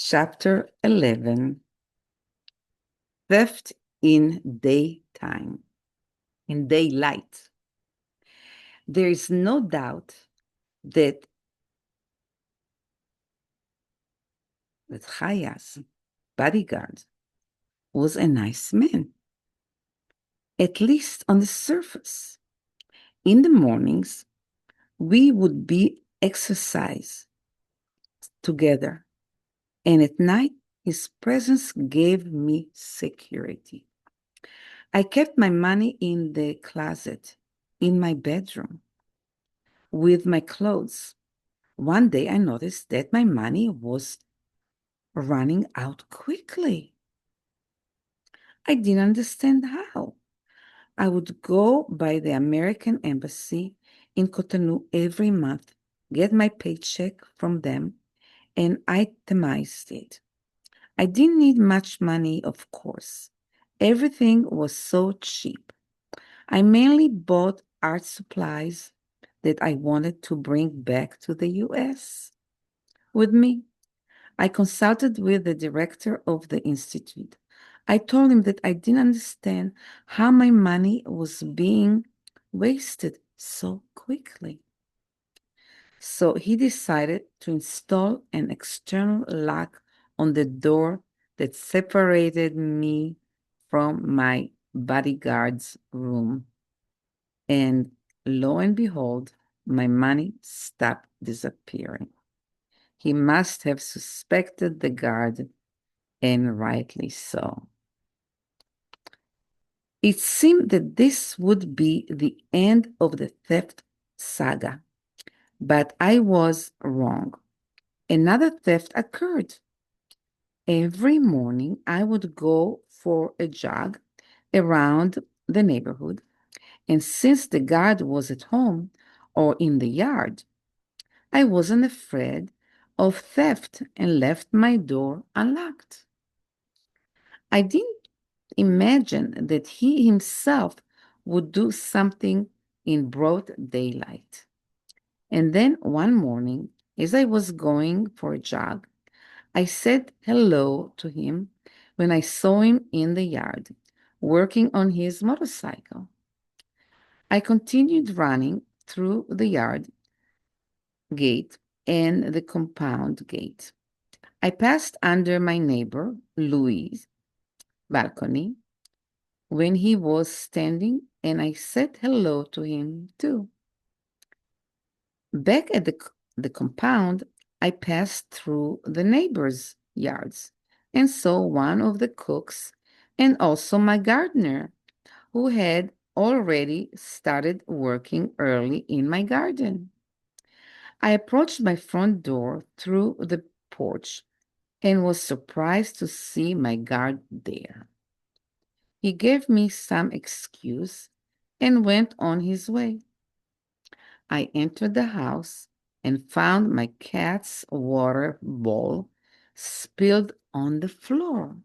Chapter 11, Theft in Daytime, in Daylight. There is no doubt that Chaya's bodyguard was a nice man, at least on the surface. In the mornings, we would be exercise together, and at night, his presence gave me security. I kept my money in the closet, in my bedroom, with my clothes. One day I noticed that my money was running out quickly. I didn't understand how. I would go by the American Embassy in Cotonou every month, get my paycheck from them, and itemized it. I didn't need much money, of course. Everything was so cheap. I mainly bought art supplies that I wanted to bring back to the US with me. I consulted with the director of the institute. I told him that I didn't understand how my money was being wasted so quickly. So he decided to install an external lock on the door that separated me from my bodyguard's room. And lo and behold, my money stopped disappearing. He must have suspected the guard, and rightly so. It seemed that this would be the end of the theft saga, but I was wrong. Another theft occurred. Every morning, I would go for a jog around the neighborhood, and since the guard was at home or in the yard, I wasn't afraid of theft and left my door unlocked. I didn't imagine that he himself would do something in broad daylight. And then one morning, as I was going for a jog, I said hello to him when I saw him in the yard, working on his motorcycle. I continued running through the yard gate and the compound gate. I passed under my neighbor, Louis' balcony when he was standing, and I said hello to him too. Back at the compound, I passed through the neighbors' yards and saw one of the cooks and also my gardener, who had already started working early in my garden. I approached my front door through the porch and was surprised to see my guard there. He gave me some excuse and went on his way. I entered the house and found my cat's water bowl spilled on the floor.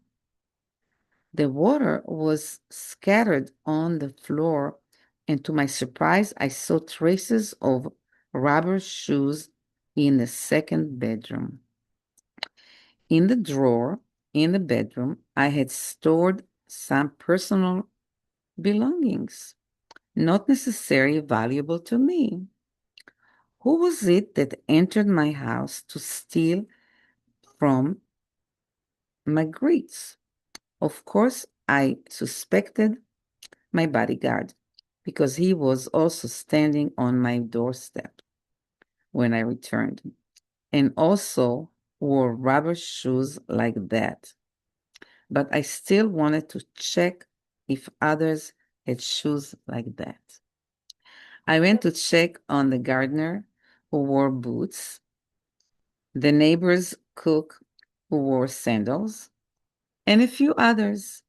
The water was scattered on the floor, and to my surprise, I saw traces of rubber shoes in the second bedroom. In the drawer in the bedroom, I had stored some personal belongings, not necessarily valuable to me. Who was it that entered my house to steal from my greets? Of course, I suspected my bodyguard because he was also standing on my doorstep when I returned and also wore rubber shoes like that. But I still wanted to check if others had shoes like that. I went to check on the gardener who wore boots, the neighbor's cook who wore sandals, and a few others.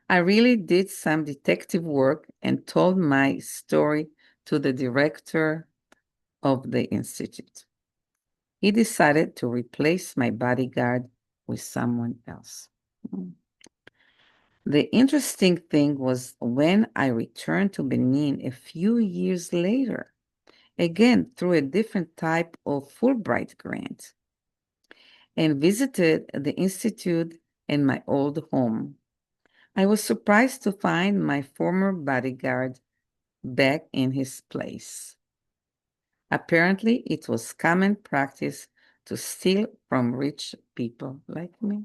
I really did some detective work and told my story to the director of the institute. He decided to replace my bodyguard with someone else. The interesting thing was when I returned to Benin a few years later, again through a different type of Fulbright grant. and visited the institute and my old home. I was surprised to find my former bodyguard back in his place. Apparently, it was common practice to steal from rich people like me.